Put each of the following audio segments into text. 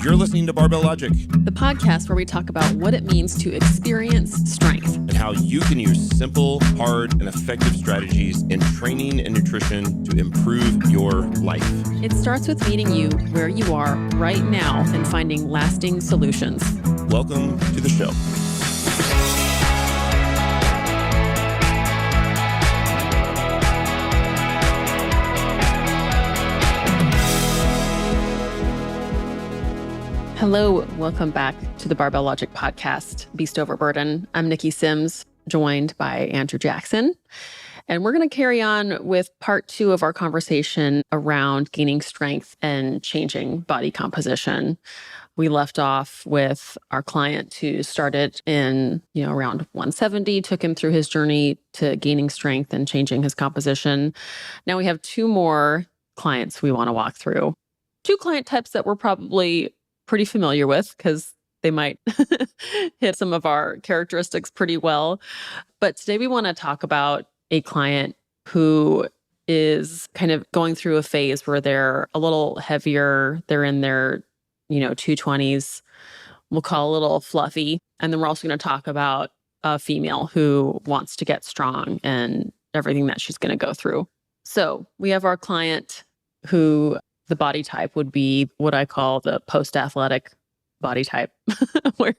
You're listening to Barbell Logic, the podcast where we talk about what it means to experience strength and how you can use simple, hard, and effective strategies in training and nutrition to improve your life. It starts with meeting you where you are right now and finding lasting solutions. Welcome to the show. Hello, welcome back to the Barbell Logic podcast, Beast Over Burden. I'm Niki Sims, joined by Andrew Jackson. And we're going to carry on with part 2 of our conversation around gaining strength and changing body composition. We left off with our client who started in, around 170, took him through his journey to gaining strength and changing his composition. Now we have 2 more clients we want to walk through. 2 client types that we're probably pretty familiar with because they might hit some of our characteristics pretty well. But today we want to talk about a client who is kind of going through a phase where they're a little heavier. They're in their, 220s. We'll call a little fluffy. And then we're also going to talk about a female who wants to get strong and everything that she's going to go through. So we have our client who the body type would be what I call the post-athletic body type, where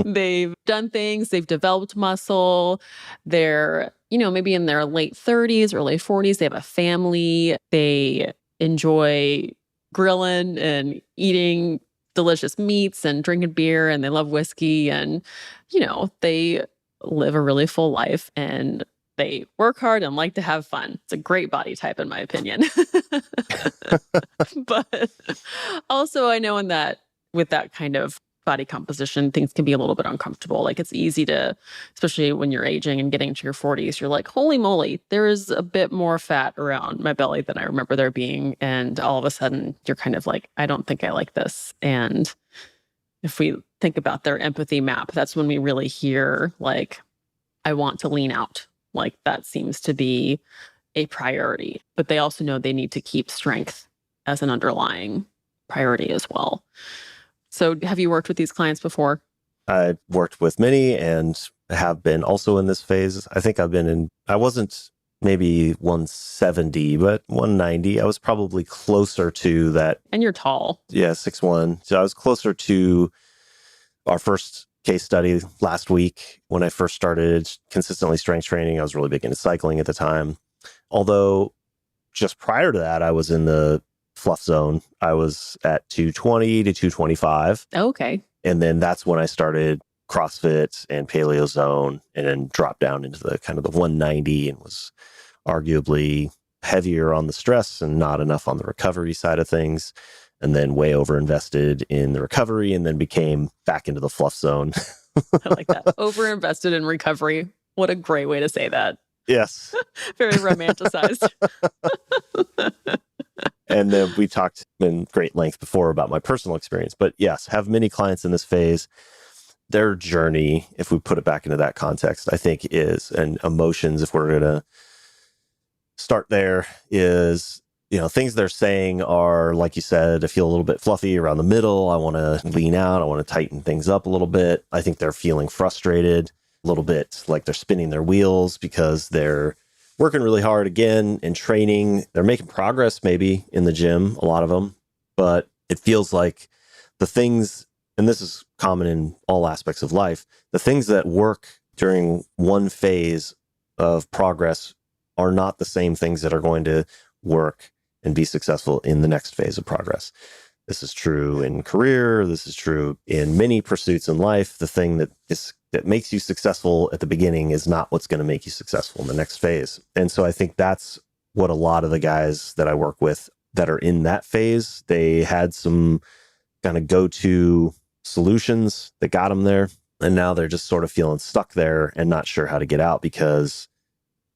they've done things, they've developed muscle, they're, maybe in their late 30s, early 40s, they have a family, they enjoy grilling and eating delicious meats and drinking beer, and they love whiskey, and, they live a really full life, and they work hard and like to have fun. It's a great body type, in my opinion. But also, I know with that kind of body composition, things can be a little bit uncomfortable. Like, it's easy to, especially when you're aging and getting to your 40s, you're like, holy moly, there is a bit more fat around my belly than I remember there being. And all of a sudden, you're kind of like, I don't think I like this. And if we think about their empathy map, that's when we really hear, like, I want to lean out. Like, that seems to be a priority, but they also know they need to keep strength as an underlying priority as well. So have you worked with these clients before? I've worked with many and have been also in this phase. I think I wasn't maybe 170, but 190. I was probably closer to that. And you're tall. Yeah, 6'1". So I was closer to our first case study last week. When I first started consistently strength training, I was really big into cycling at the time. Although just prior to that, I was in the fluff zone. I was at 220 to 225. Okay. And then that's when I started CrossFit and Paleo Zone, and then dropped down into the kind of the 190 and was arguably heavier on the stress and not enough on the recovery side of things. And then way overinvested in the recovery, and then became back into the fluff zone. I like that. Overinvested in recovery. What a great way to say that. Yes. Very romanticized. And then we talked in great length before about my personal experience. But yes, have many clients in this phase. Their journey, if we put it back into that context, I think is, and emotions, if we're going to start there, is, things they're saying are, like you said, I feel a little bit fluffy around the middle. I want to lean out. I want to tighten things up a little bit. I think they're feeling frustrated, a little bit like they're spinning their wheels because they're working really hard again in training. They're making progress maybe in the gym, a lot of them, but it feels like the things, and this is common in all aspects of life, the things that work during one phase of progress are not the same things that are going to work and be successful in the next phase of progress. This is true in career. This is true in many pursuits in life. The thing that makes you successful at the beginning is not what's going to make you successful in the next phase. And so I think that's what a lot of the guys that I work with that are in that phase, they had some kind of go-to solutions that got them there. And now they're just sort of feeling stuck there and not sure how to get out because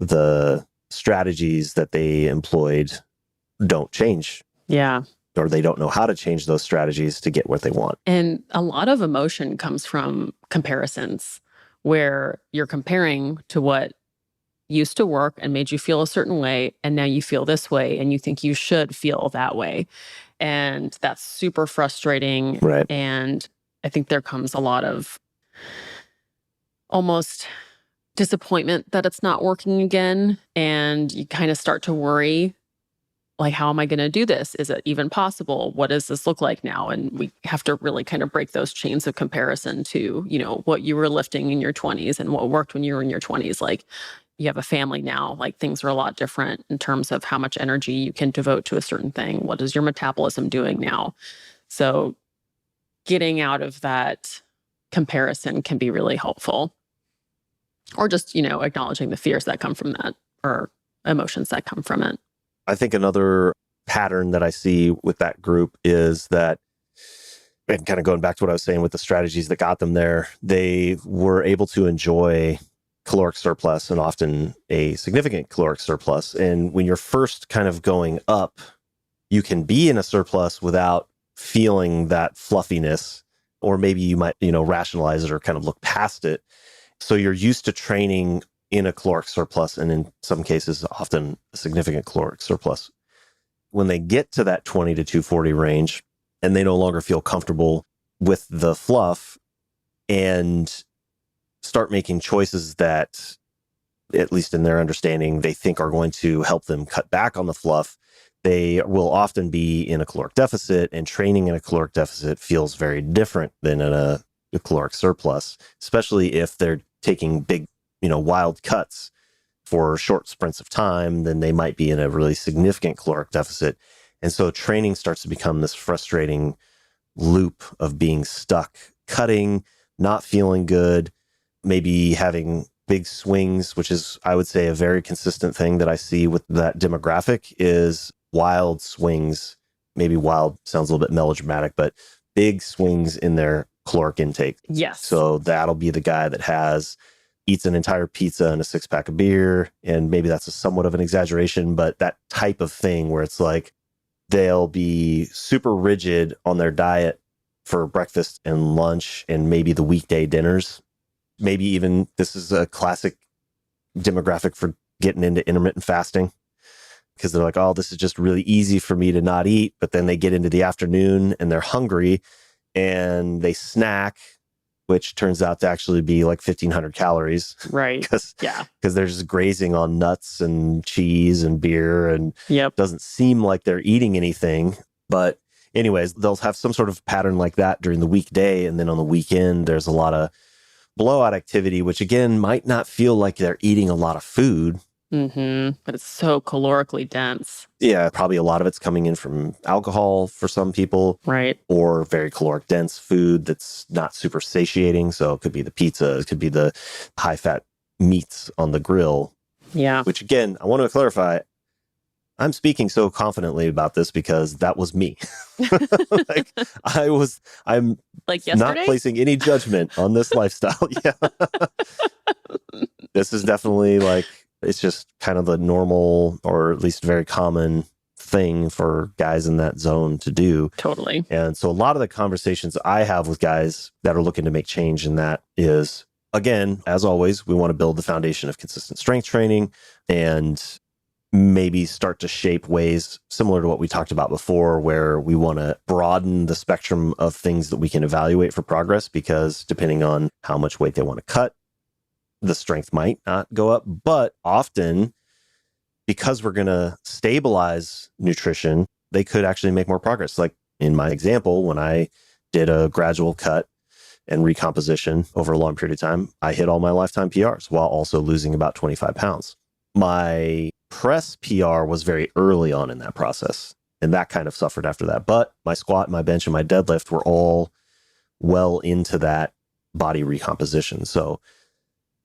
the strategies that they employed don't change. Yeah. Or they don't know how to change those strategies to get what they want. And a lot of emotion comes from comparisons, where you're comparing to what used to work and made you feel a certain way, and now you feel this way and you think you should feel that way. And that's super frustrating. Right. And I think there comes a lot of almost disappointment that it's not working again. And you kind of start to worry, like, how am I going to do this? Is it even possible? What does this look like now? And we have to really kind of break those chains of comparison to, what you were lifting in your 20s and what worked when you were in your 20s. Like, you have a family now, like things are a lot different in terms of how much energy you can devote to a certain thing. What is your metabolism doing now? So getting out of that comparison can be really helpful. Or just, acknowledging the fears that come from that or emotions that come from it. I think another pattern that I see with that group is that, and kind of going back to what I was saying with the strategies that got them there, they were able to enjoy caloric surplus and often a significant caloric surplus. And when you're first kind of going up, you can be in a surplus without feeling that fluffiness, or maybe you might, rationalize it or kind of look past it. So you're used to training in a caloric surplus, and in some cases, often a significant caloric surplus. When they get to that 20 to 240 range and they no longer feel comfortable with the fluff and start making choices that, at least in their understanding, they think are going to help them cut back on the fluff, they will often be in a caloric deficit, and training in a caloric deficit feels very different than in a caloric surplus, especially if they're taking big, wild cuts for short sprints of time. Then they might be in a really significant caloric deficit. And so training starts to become this frustrating loop of being stuck, cutting, not feeling good, maybe having big swings, which is, I would say, a very consistent thing that I see with that demographic is wild swings. Maybe wild sounds a little bit melodramatic, but big swings in their caloric intake. Yes. So that'll be the guy that eats an entire pizza and a 6-pack of beer. And maybe that's somewhat of an exaggeration, but that type of thing where it's like they'll be super rigid on their diet for breakfast and lunch and maybe the weekday dinners. Maybe even this is a classic demographic for getting into intermittent fasting, because they're like, oh, this is just really easy for me to not eat. But then they get into the afternoon and they're hungry and they snack, which turns out to actually be like 1,500 calories. Right. Because they're just grazing on nuts and cheese and beer, and doesn't seem like they're eating anything. But anyways, they'll have some sort of pattern like that during the weekday. And then on the weekend, there's a lot of blowout activity, which again, might not feel like they're eating a lot of food. Mm-hmm. But it's so calorically dense. Yeah, probably a lot of it's coming in from alcohol for some people. Right. Or very caloric dense food that's not super satiating. So it could be the pizza, it could be the high fat meats on the grill. Yeah. Which again, I want to clarify, I'm speaking so confidently about this because that was me. I'm like yesterday? Not placing any judgment on this lifestyle. Yeah. This is definitely it's just kind of the normal, or at least very common thing for guys in that zone to do. Totally. And so a lot of the conversations I have with guys that are looking to make change in that is, again, as always, we want to build the foundation of consistent strength training and maybe start to shape ways similar to what we talked about before, where we want to broaden the spectrum of things that we can evaluate for progress, because depending on how much weight they want to cut, the strength might not go up. But often, because we're going to stabilize nutrition, they could actually make more progress. Like in my example, when I did a gradual cut and recomposition over a long period of time, I hit all my lifetime PRs while also losing about 25 pounds. My press PR was very early on in that process, and that kind of suffered after that. But my squat, my bench, and my deadlift were all well into that body recomposition. So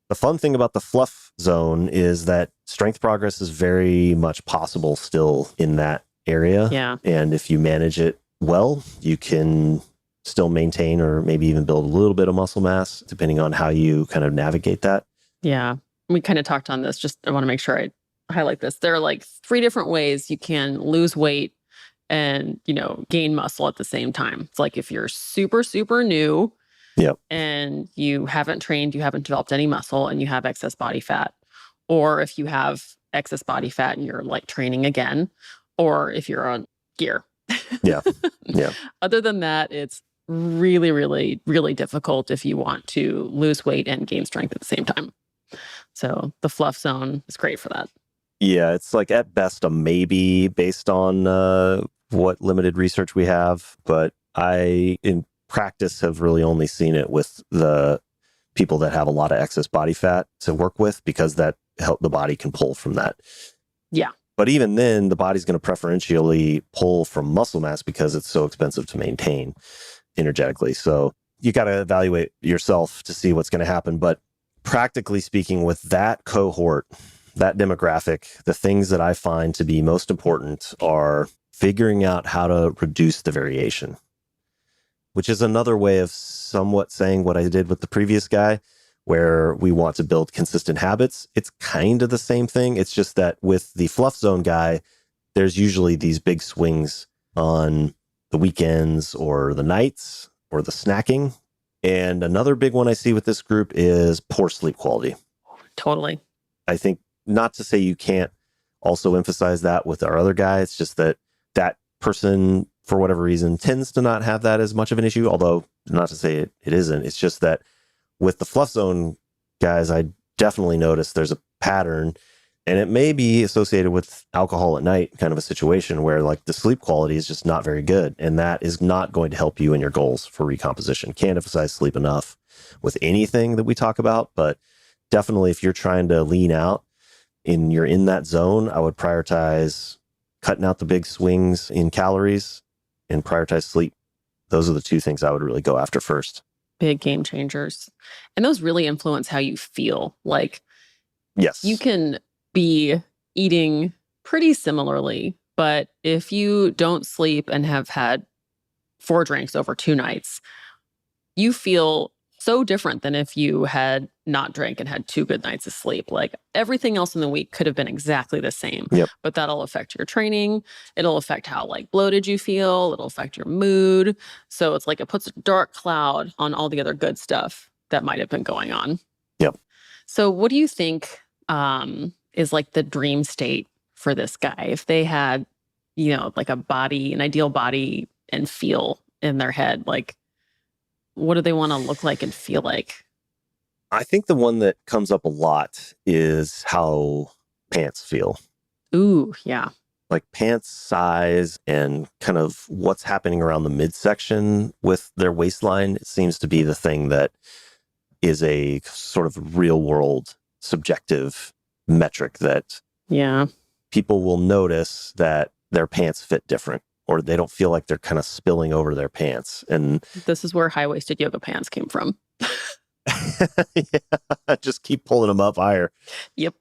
the fun thing about the fluff zone is that strength progress is very much possible still in that area. Yeah. And if you manage it well, you can still maintain or maybe even build a little bit of muscle mass, depending on how you kind of navigate that. Yeah. We kind of talked on this. Just I want to make sure I highlight this. There are like 3 different ways you can lose weight and, gain muscle at the same time. It's like if you're super, super new, and you haven't trained, you haven't developed any muscle, and you have excess body fat. Or if you have excess body fat and you're like training again, or if you're on gear. Yeah. Yeah. Other than that, it's really, really, really difficult if you want to lose weight and gain strength at the same time. So the fluff zone is great for that. Yeah, it's like at best a maybe based on what limited research we have. But I, in practice, have really only seen it with the people that have a lot of excess body fat to work with, because that help the body can pull from that. Yeah. But even then, the body's going to preferentially pull from muscle mass because it's so expensive to maintain energetically. So you got to evaluate yourself to see what's going to happen. But practically speaking, with that cohort, that demographic, the things that I find to be most important are figuring out how to reduce the variation, which is another way of somewhat saying what I did with the previous guy, where we want to build consistent habits. It's kind of the same thing. It's just that with the fluff zone guy, there's usually these big swings on the weekends or the nights or the snacking. And another big one I see with this group is poor sleep quality. Totally. I think, not to say you can't also emphasize that with our other guy. It's just that that person, for whatever reason, tends to not have that as much of an issue. Although, not to say it isn't. It's just that with the fluff zone guys, I definitely noticed there's a pattern, and it may be associated with alcohol at night kind of a situation where like the sleep quality is just not very good. And that is not going to help you in your goals for recomposition. Can't emphasize sleep enough with anything that we talk about, but definitely if you're trying to lean out and you're in that zone, I would prioritize cutting out the big swings in calories and prioritize sleep. Those are the two things I would really go after first. Big game changers. And those really influence how you feel. Like, yes, you can be eating pretty similarly, but if you don't sleep and have had 4 drinks over 2 nights, you feel so different than if you had not drank and had 2 good nights of sleep. Like, everything else in the week could have been exactly the same. Yep. But that'll affect your training. It'll affect how like bloated you feel. It'll affect your mood. So it's like it puts a dark cloud on all the other good stuff that might have been going on. Yep. So what do you think is like the dream state for this guy? If they had, like an ideal body and feel in their head, like, what do they want to look like and feel like? I think the one that comes up a lot is how pants feel. Ooh, yeah. Like pants size and kind of what's happening around the midsection with their waistline. It seems to be the thing that is a sort of real world subjective metric that people will notice that their pants fit different, or they don't feel like they're kind of spilling over their pants. And this is where high-waisted yoga pants came from. yeah, just keep pulling them up higher. Yep.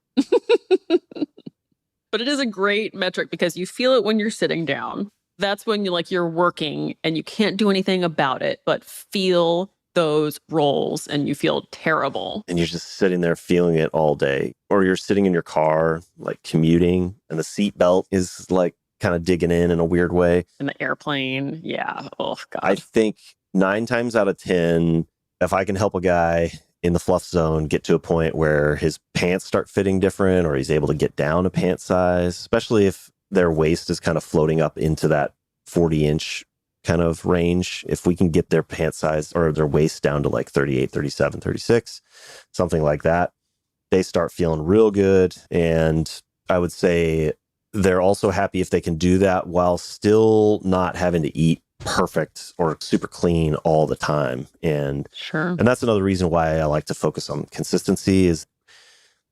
But it is a great metric because you feel it when you're sitting down. That's when you're working and you can't do anything about it, but feel those rolls and you feel terrible. And you're just sitting there feeling it all day. Or you're sitting in your car, like commuting, and the seatbelt is like kind of digging in a weird way. In the airplane. Yeah. Oh, God. I think 9 times out of 10, if I can help a guy in the fluff zone get to a point where his pants start fitting different, or he's able to get down a pant size, especially if their waist is kind of floating up into that 40-inch kind of range. If we can get their pant size or their waist down to like 38, 37, 36, something like that, they start feeling real good. And I would say they're also happy if they can do that while still not having to eat perfect or super clean all the time. And that's another reason why I like to focus on consistency, is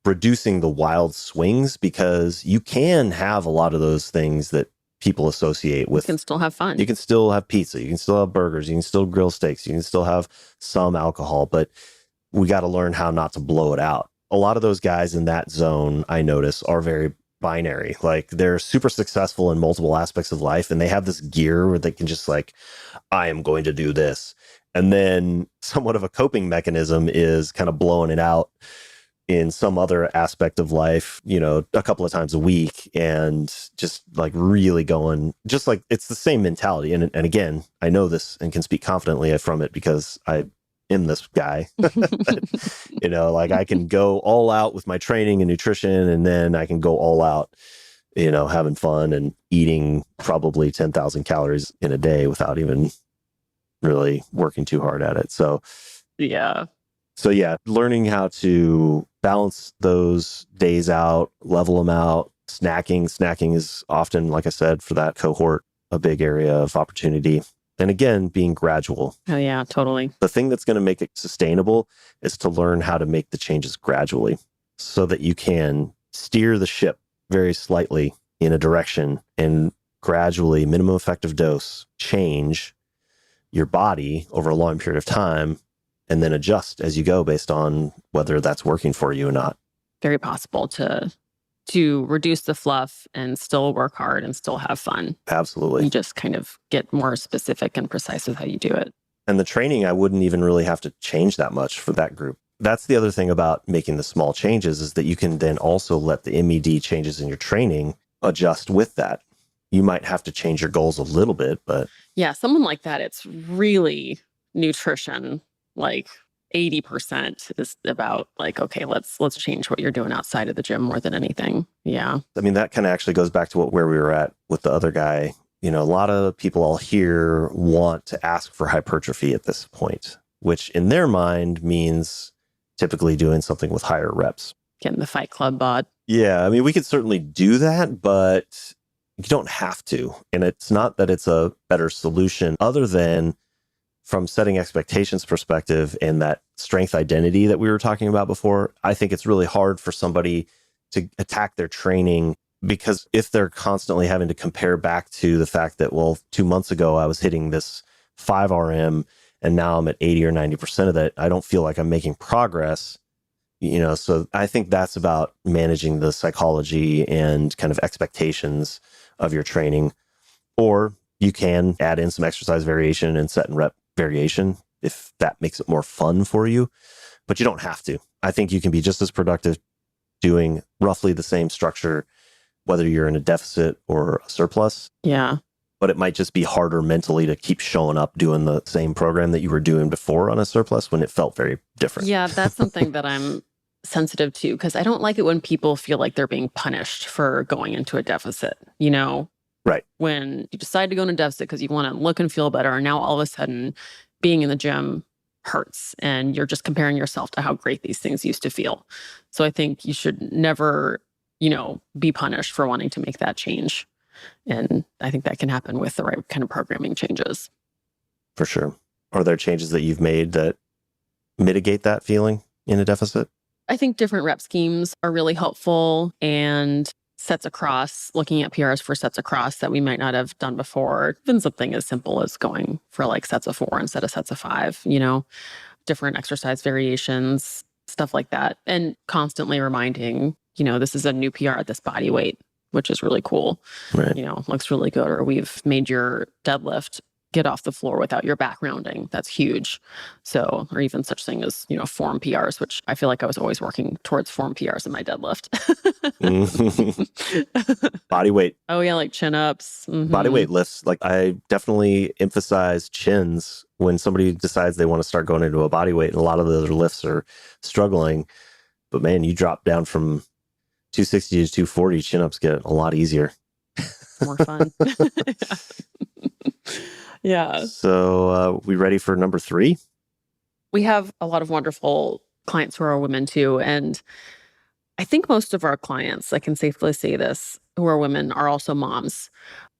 reducing the wild swings, because you can have a lot of those things that people associate with. You can still have fun. You can still have pizza. You can still have burgers. You can still grill steaks. You can still have some alcohol, but we got to learn how not to blow it out. A lot of those guys in that zone, I notice, are very binary. Like, they're super successful in multiple aspects of life, and they have this gear where they can just like, I am going to do this. And then somewhat of a coping mechanism is kind of blowing it out in some other aspect of life, a couple of times a week, and just like really going, just like it's the same mentality. And again, I know this and can speak confidently from it because I am this guy. Like I can go all out with my training and nutrition, and then I can go all out having fun and eating probably 10,000 calories in a day without even really working too hard at it. Yeah. So yeah, learning how to balance those days out, level them out. Snacking is often, like I said, for that cohort, a big area of opportunity. And again, being gradual. Oh yeah, totally. The thing that's going to make it sustainable is to learn how to make the changes gradually so that you can steer the ship very slightly in a direction and gradually, minimum effective dose, change your body over a long period of time and then adjust as you go based on whether that's working for you or not. Very possible to reduce the fluff and still work hard and still have fun. Absolutely. You just kind of get more specific and precise with how you do it. And the training, I wouldn't even really have to change that much for that group. That's the other thing about making the small changes is that you can then also let the MED changes in your training adjust with that. You might have to change your goals a little bit, but... Yeah, someone like that, it's really nutrition, like 80% is about like, okay, let's change what you're doing outside of the gym more than anything. Yeah. I mean, that kind of actually goes back to where we were at with the other guy. A lot of people I'll hear want to ask for hypertrophy at this point, which in their mind means typically doing something with higher reps. Getting the Fight Club bod. Yeah. I mean, we could certainly do that, but you don't have to. And it's not that it's a better solution other than from setting expectations perspective and that strength identity that we were talking about before. I think it's really hard for somebody to attack their training because if they're constantly having to compare back to the fact that, well, 2 months ago I was hitting this 5 RM and now I'm at 80 or 90% of that, I don't feel like I'm making progress. So I think that's about managing the psychology and kind of expectations of your training. Or you can add in some exercise variation and set and rep variation if that makes it more fun for you, but you don't have to. I think you can be just as productive doing roughly the same structure, whether you're in a deficit or a surplus. Yeah. But it might just be harder mentally to keep showing up doing the same program that you were doing before on a surplus when it felt very different. Yeah, that's something that I'm sensitive to because I don't like it when people feel like they're being punished for going into a deficit, Right. When you decide to go in a deficit because you want to look and feel better, and now all of a sudden being in the gym hurts and you're just comparing yourself to how great these things used to feel. So I think you should never, be punished for wanting to make that change. And I think that can happen with the right kind of programming changes. For sure. Are there changes that you've made that mitigate that feeling in a deficit? I think different rep schemes are really helpful and sets across, looking at PRs for sets across that we might not have done before. Even something as simple as going for like sets of 4 instead of sets of 5, different exercise variations, stuff like that. And constantly reminding, this is a new PR at this body weight, which is really cool. Right. Looks really good. Or we've made your deadlift get off the floor without your back rounding. That's huge. So, or even such thing as, form PRs, which I feel like I was always working towards form PRs in my deadlift. Body weight. Oh yeah, like chin ups. Mm-hmm. Body weight lifts. Like I definitely emphasize chins when somebody decides they want to start going into a body weight, and a lot of the other lifts are struggling. But man, you drop down from 260 to 240, chin ups get a lot easier. More fun. Yeah. So we ready for number 3? We have a lot of wonderful clients who are women too. And I think most of our clients, I can safely say this, who are women are also moms.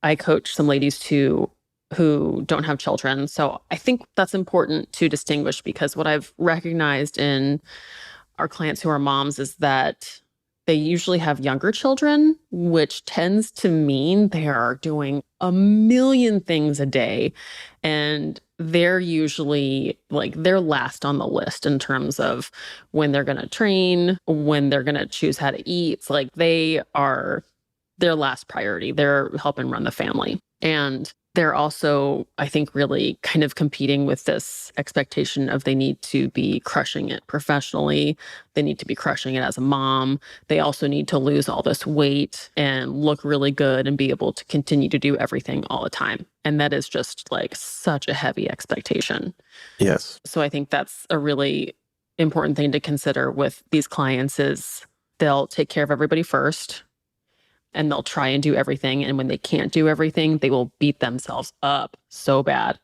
I coach some ladies too who don't have children. So I think that's important to distinguish because what I've recognized in our clients who are moms is that they usually have younger children, which tends to mean they are doing a million things a day. And they're usually they're last on the list in terms of when they're going to train, when they're going to choose how to eat. It's like they are their last priority. They're helping run the family. And they're also, I think, really kind of competing with this expectation of they need to be crushing it professionally. They need to be crushing it as a mom. They also need to lose all this weight and look really good and be able to continue to do everything all the time. And that is just such a heavy expectation. Yes. So I think that's a really important thing to consider with these clients is they'll take care of everybody first. and they'll try and do everything. And when they can't do everything, they will beat themselves up so bad.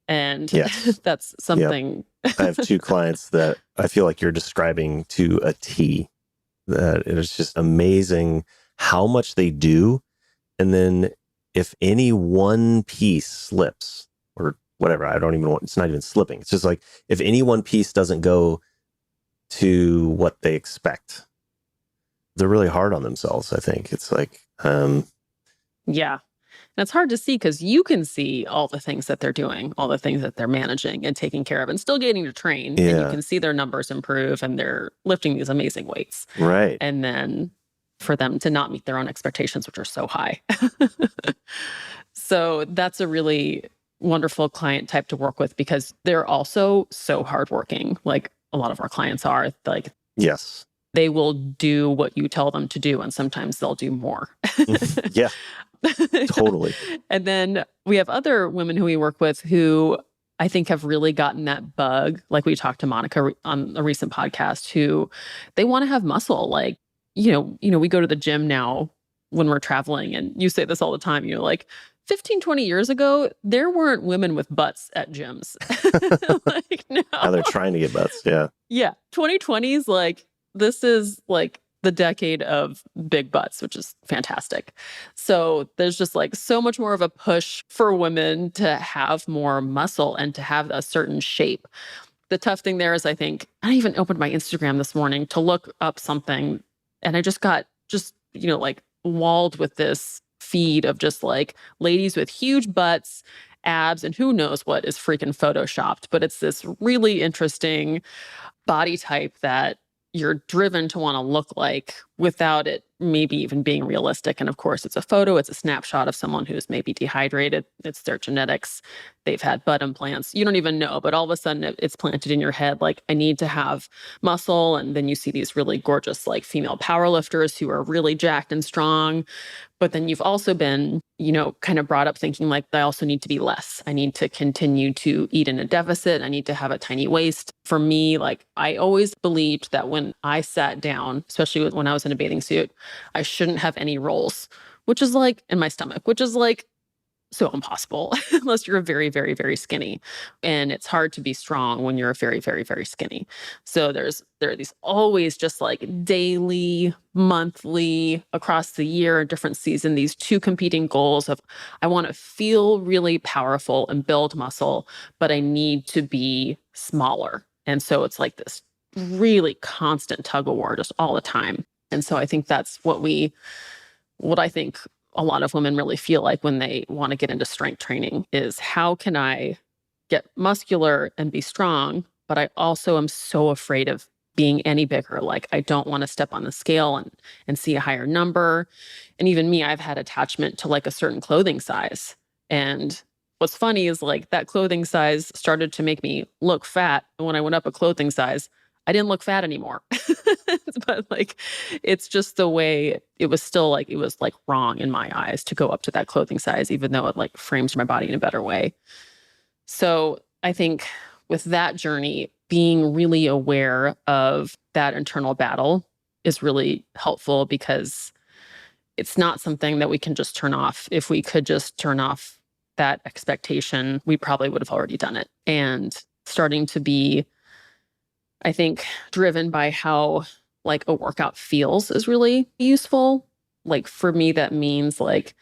And Yes. that's something. Yep. I have 2 clients that I feel like you're describing to a T. That it is just amazing how much they do. And then if any one piece slips or whatever, I don't even want, it's not even slipping. It's just like if any one piece doesn't go to what they expect, they're really hard on themselves, I think. It's like, Yeah. And it's hard to see because you can see all the things that they're doing, all the things that they're managing and taking care of and still getting to train. And you yeah, can see their numbers improve and they're lifting these amazing weights. right. And then for them to not meet their own expectations, which are so high. So that's a really wonderful client type to work with because they're also so hardworking. Like a lot of our clients are. Like, Yes. they will do what you tell them to do, and sometimes they'll do more. Yeah, totally. And then we have other women who we work with who I think have really gotten that bug. Like we talked to Monica on a recent podcast, who they want to have muscle. Like, we go to the gym now when we're traveling, and you say this all the time. You're like, 15, 20 years ago, there weren't women with butts at gyms. Like, no. Now they're trying to get butts. Yeah. Yeah. 2020 is like, this is like the decade of big butts, which is fantastic. So there's just like so much more of a push for women to have more muscle and to have a certain shape. The tough thing there is, I think, I even opened my Instagram this morning to look up something, and I just got like walled with this feed of just like ladies with huge butts, abs, and who knows what is freaking photoshopped. But it's this really interesting body type that you're driven to want to look like without it maybe even being realistic. And of course, it's a photo, it's a snapshot of someone who's maybe dehydrated. It's their genetics. They've had butt implants. You don't even know, but all of a sudden it's planted in your head, like, I need to have muscle. And then you see these really gorgeous, like, female powerlifters who are really jacked and strong. But then you've also been, kind of brought up thinking like, I also need to be less. I need to continue to eat in a deficit. I need to have a tiny waist. For me, like, I always believed that when I sat down, especially when I was in a bathing suit, I shouldn't have any rolls, which is like in my stomach, which is like so impossible unless you're very, very, very skinny. And it's hard to be strong when you're very, very, very skinny. So there are these always just like daily, monthly, across the year, different season, these 2 competing goals of, I want to feel really powerful and build muscle, but I need to be smaller. And so it's like this really constant tug of war just all the time. And so I think that's what I think a lot of women really feel like when they want to get into strength training is, how can I get muscular and be strong, but I also am so afraid of being any bigger. Like, I don't want to step on the scale and see a higher number. And even me, I've had attachment to like a certain clothing size. And what's funny is like that clothing size started to make me look fat. And when I went up a clothing size, I didn't look fat anymore. But like, it's just the way it was still like, it was like wrong in my eyes to go up to that clothing size, even though it like frames my body in a better way. So I think with that journey, being really aware of that internal battle is really helpful, because it's not something that we can just turn off. If we could just turn off that expectation, we probably would have already done it. And starting to be, I think, driven by how like a workout feels is really useful. Like for me, that means like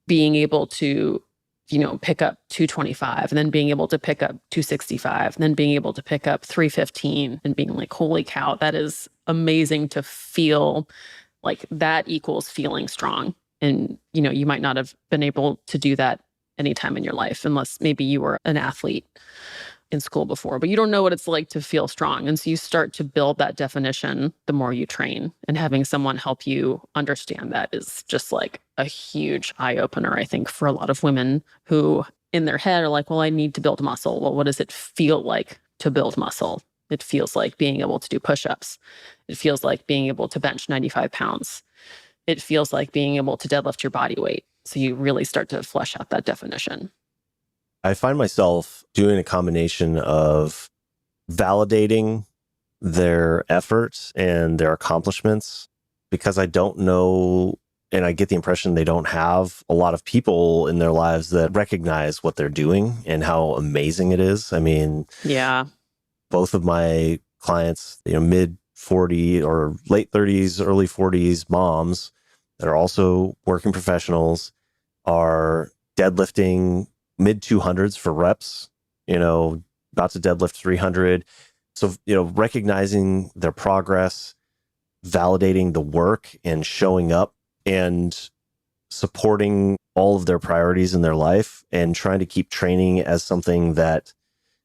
being able to, pick up 225 and then being able to pick up 265 and then being able to pick up 315 and being like, holy cow, that is amazing to feel. Like that equals feeling strong. And, you might not have been able to do that anytime in your life unless maybe you were an athlete in school before, but you don't know what it's like to feel strong. And so you start to build that definition the more you train, and having someone help you understand that is just like a huge eye opener, I think, for a lot of women who in their head are like, well, I need to build muscle. Well, what does it feel like to build muscle? It feels like being able to do push-ups. It feels like being able to bench 95 pounds. It feels like being able to deadlift your body weight. So you really start to flesh out that definition. I find myself doing a combination of validating their efforts and their accomplishments, because I don't know And I get the impression they don't have a lot of people in their lives that recognize what they're doing and how amazing it is. I mean, Yeah. both of my clients, mid 40 or late 30s, early 40s moms that are also working professionals are deadlifting mid 200s for reps, about to deadlift 300. So, recognizing their progress, validating the work and showing up and supporting all of their priorities in their life and trying to keep training as something that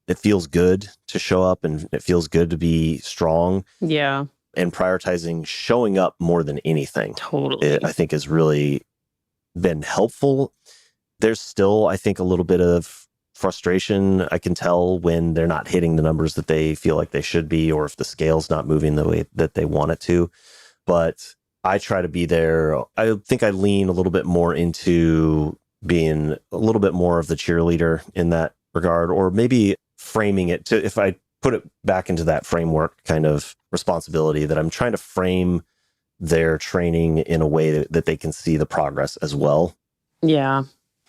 it feels good to show up and it feels good to be strong. Yeah. And prioritizing showing up more than anything. Totally. I think has really been helpful. There's still, I think, a little bit of frustration. I can tell when they're not hitting the numbers that they feel like they should be, or if the scale's not moving the way that they want it to. But I try to be there. I think I lean a little bit more into being a little bit more of the cheerleader in that regard, or maybe framing it to, if I put it back into that framework kind of responsibility, that I'm trying to frame their training in a way that they can see the progress as well. Yeah.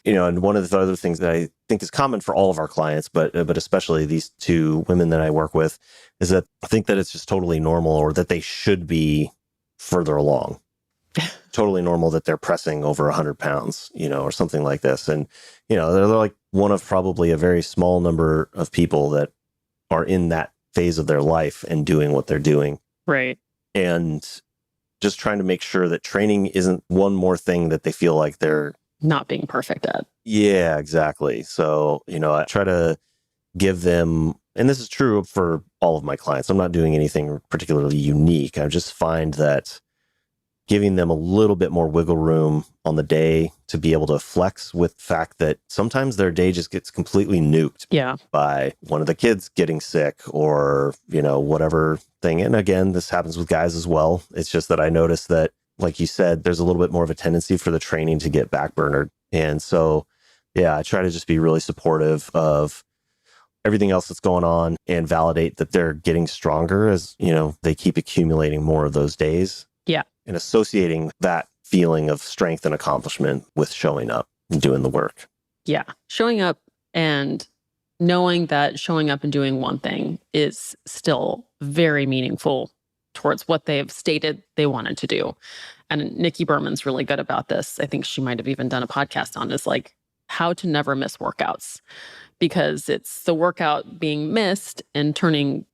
And one of the other things that I think is common for all of our clients, but especially these two women that I work with, is that I think that it's just totally normal, or that they should be further along. Totally normal that they're pressing over 100 pounds, or something like this. And, they're like one of probably a very small number of people that are in that phase of their life and doing what they're doing. Right. And just trying to make sure that training isn't one more thing that they feel like they're not being perfect at. Yeah, exactly. So, I try to give them, and this is true for all of my clients, I'm not doing anything particularly unique. I just find that giving them a little bit more wiggle room on the day to be able to flex with the fact that sometimes their day just gets completely nuked by one of the kids getting sick or, whatever thing. And again, this happens with guys as well. It's just that I noticed that, like you said, there's a little bit more of a tendency for the training to get backburnered. And so, I try to just be really supportive of everything else that's going on and validate that they're getting stronger as, they keep accumulating more of those days. Yeah. And associating that feeling of strength and accomplishment with showing up and doing the work. Yeah. Showing up and knowing that showing up and doing one thing is still very meaningful towards what they've stated they wanted to do. And Niki Berman's really good about this. I think she might have even done a podcast on this, like how to never miss workouts, because it's the workout being missed and turning,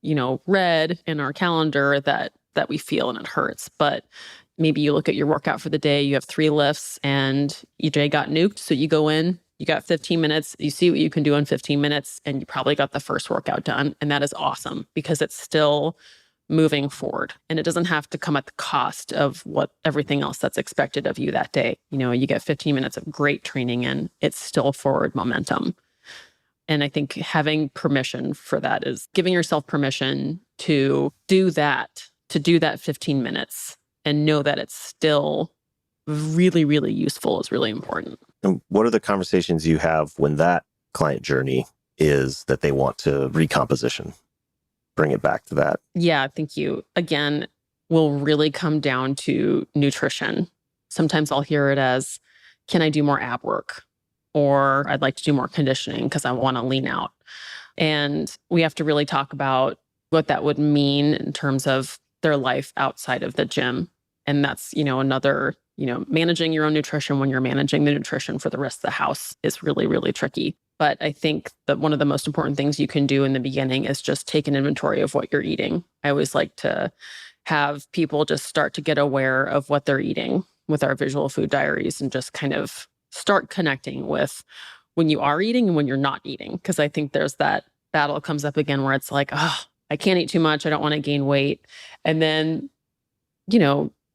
red in our calendar that we feel, and it hurts. But maybe you look at your workout for the day, you have 3 lifts and your day got nuked. So you go in, you got 15 minutes, you see what you can do in 15 minutes, and you probably got the first workout done. And that is awesome because it's still moving forward. And it doesn't have to come at the cost of what everything else that's expected of you that day. You get 15 minutes of great training in, it's still forward momentum. And I think having permission for that is giving yourself permission to do that 15 minutes and know that it's still really, really useful is really important. And what are the conversations you have when that client journey is that they want to recomposition? Bring it back to that. Yeah, thank you. Again, will really come down to nutrition. Sometimes I'll hear it as, can I do more ab work? Or I'd like to do more conditioning because I want to lean out. And we have to really talk about what that would mean in terms of their life outside of the gym. And that's, another, managing your own nutrition when you're managing the nutrition for the rest of the house is really, really tricky. But I think that one of the most important things you can do in the beginning is just take an inventory of what you're eating. I always like to have people just start to get aware of what they're eating with our visual food diaries and just kind of start connecting with when you are eating and when you're not eating. Because I think there's that battle comes up again where it's like, oh, I can't eat too much. I don't want to gain weight. And then,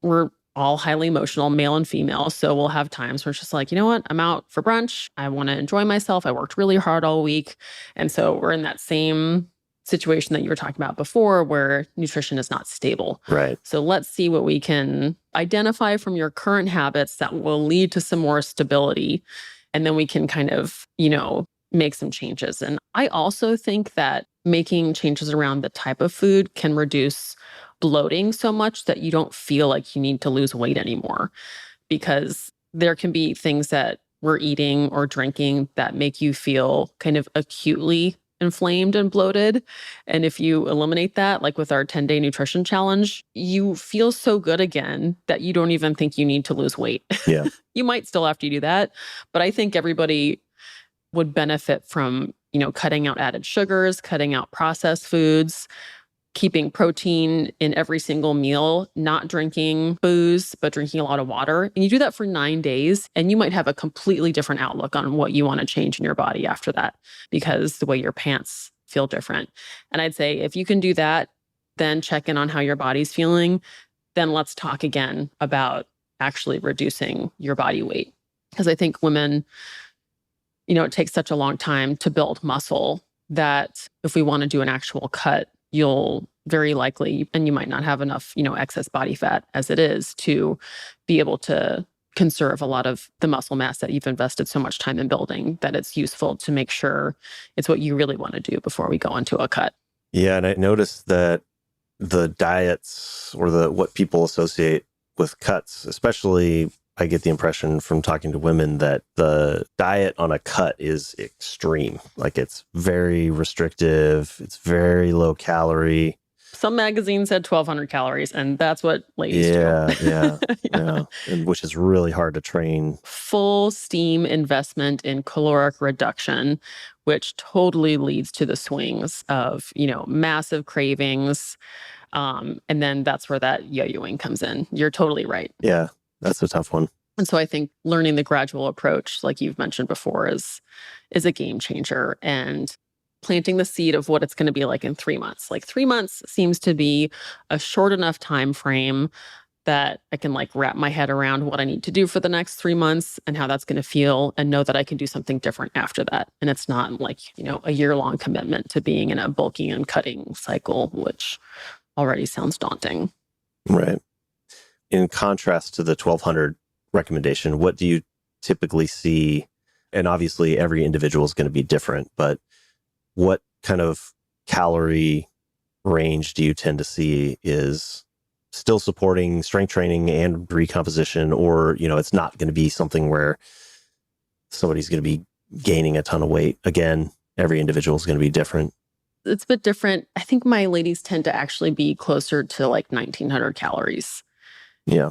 we're all highly emotional, male and female. So we'll have times where it's just like, you know what? I'm out for brunch. I want to enjoy myself. I worked really hard all week. And so we're in that same situation that you were talking about before where nutrition is not stable. Right. So let's see what we can identify from your current habits that will lead to some more stability. And then we can kind of, make some changes. And I also think that making changes around the type of food can reduce bloating so much that you don't feel like you need to lose weight anymore. because there can be things that we're eating or drinking that make you feel kind of acutely inflamed and bloated. And if you eliminate that, like with our 10-day nutrition challenge, you feel so good again that you don't even think you need to lose weight. Yeah. You might still have to do that, but I think everybody would benefit from, cutting out added sugars, cutting out processed foods, keeping protein in every single meal, not drinking booze, but drinking a lot of water. And you do that for 9 days, and you might have a completely different outlook on what you want to change in your body after that, because the way your pants feel different. And I'd say if you can do that, then check in on how your body's feeling. Then let's talk again about actually reducing your body weight. Because I think women, it takes such a long time to build muscle that if we want to do an actual cut, you'll very likely, and you might not have enough, excess body fat as it is to be able to conserve a lot of the muscle mass that you've invested so much time in building, that it's useful to make sure it's what you really want to do before we go into a cut. Yeah. And I noticed that the diets or what people associate with cuts, especially I get the impression from talking to women that the diet on a cut is extreme. Like it's very restrictive. It's very low calorie. Some magazines said 1,200 calories, and that's what ladies do. Yeah. And which is really hard to train. Full steam investment in caloric reduction, which totally leads to the swings of, massive cravings. And then that's where that yo-yoing comes in. You're totally right. Yeah. That's a tough one. And so I think learning the gradual approach, like you've mentioned before, is a game changer, and planting the seed of what it's going to be like in 3 months. Like 3 months seems to be a short enough time frame that I can wrap my head around what I need to do for the next 3 months and how that's going to feel, and know that I can do something different after that. And it's not a year-long commitment to being in a bulking and cutting cycle, which already sounds daunting. Right. In contrast to the 1,200 recommendation, what do you typically see? And obviously every individual is going to be different, but what kind of calorie range do you tend to see is still supporting strength training and recomposition, or, it's not going to be something where somebody's going to be gaining a ton of weight? Again, every individual is going to be different. It's a bit different. I think my ladies tend to actually be closer to 1,900 calories. Yeah.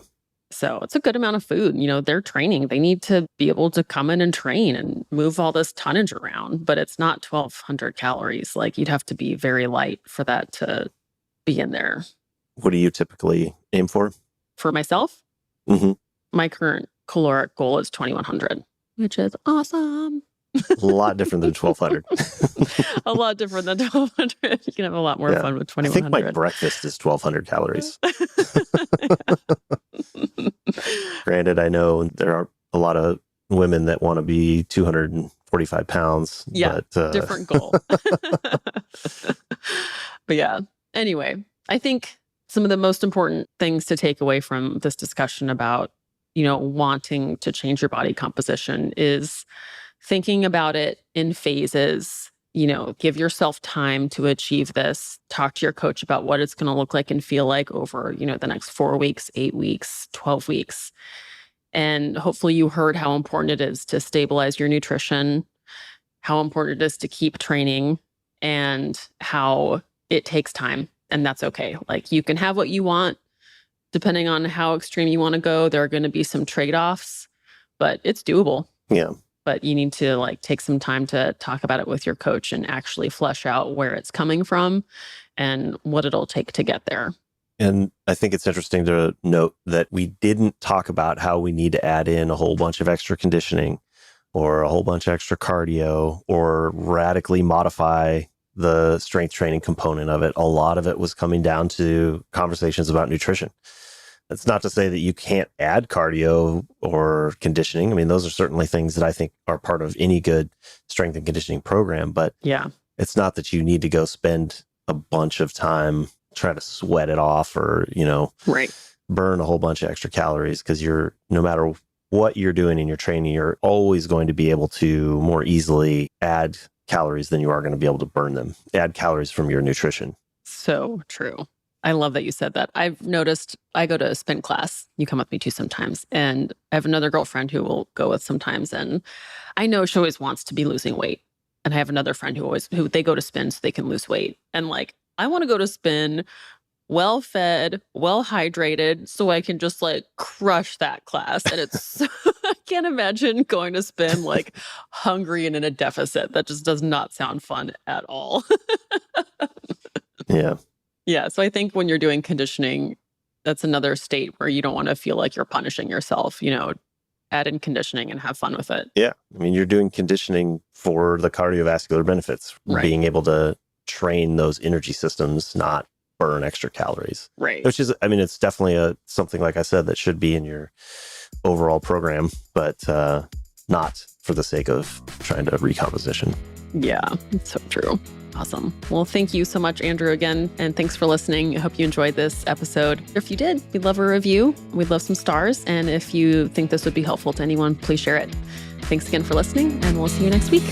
So it's a good amount of food. They're training. They need to be able to come in and train and move all this tonnage around, but it's not 1,200 calories. You'd have to be very light for that to be in there. What do you typically aim for? For myself, my current caloric goal is 2,100, which is awesome. A lot different than 1,200. A lot different than 1,200. You can have a lot more fun with 2,100. I think my breakfast is 1,200 calories. Granted, I know there are a lot of women that want to be 245 pounds. Yeah, but, different goal. But yeah, anyway, I think some of the most important things to take away from this discussion about, wanting to change your body composition is thinking about it in phases. Give yourself time to achieve this. Talk to your coach about what it's going to look like and feel like over, the next 4 weeks, 8 weeks, 12 weeks. And hopefully you heard how important it is to stabilize your nutrition, how important it is to keep training, and how it takes time. And that's okay. You can have what you want, depending on how extreme you want to go. There are going to be some trade-offs, but it's doable. Yeah. But you need to take some time to talk about it with your coach and actually flesh out where it's coming from and what it'll take to get there. And I think it's interesting to note that we didn't talk about how we need to add in a whole bunch of extra conditioning or a whole bunch of extra cardio or radically modify the strength training component of it. A lot of it was coming down to conversations about nutrition. That's not to say that you can't add cardio or conditioning. I mean, those are certainly things that I think are part of any good strength and conditioning program, but yeah, it's not that you need to go spend a bunch of time trying to sweat it off or, right, burn a whole bunch of extra calories, because no matter what you're doing in your training, you're always going to be able to more easily add calories than you are going to be able to burn them. Add calories from your nutrition. So true. I love that you said that. I've noticed I go to a spin class. You come with me too sometimes. And I have another girlfriend who will go with sometimes. And I know she always wants to be losing weight. And I have another friend who they go to spin so they can lose weight. And like, I want to go to spin well fed, well hydrated, so I can just like crush that class. And it's, I can't imagine going to spin like hungry and in a deficit. That just does not sound fun at all. Yeah. Yeah. So I think when you're doing conditioning, that's another state where you don't want to feel like you're punishing yourself, add in conditioning and have fun with it. Yeah. I mean, you're doing conditioning for the cardiovascular benefits, Right. Being able to train those energy systems, not burn extra calories. Right. Which is, I mean, it's definitely something, like I said, that should be in your overall program, but not for the sake of trying to recomposition. Yeah, it's so true. Awesome. Well, thank you so much, Andrew, again. And thanks for listening. I hope you enjoyed this episode. If you did, we'd love a review. We'd love some stars. And if you think this would be helpful to anyone, please share it. Thanks again for listening, and we'll see you next week.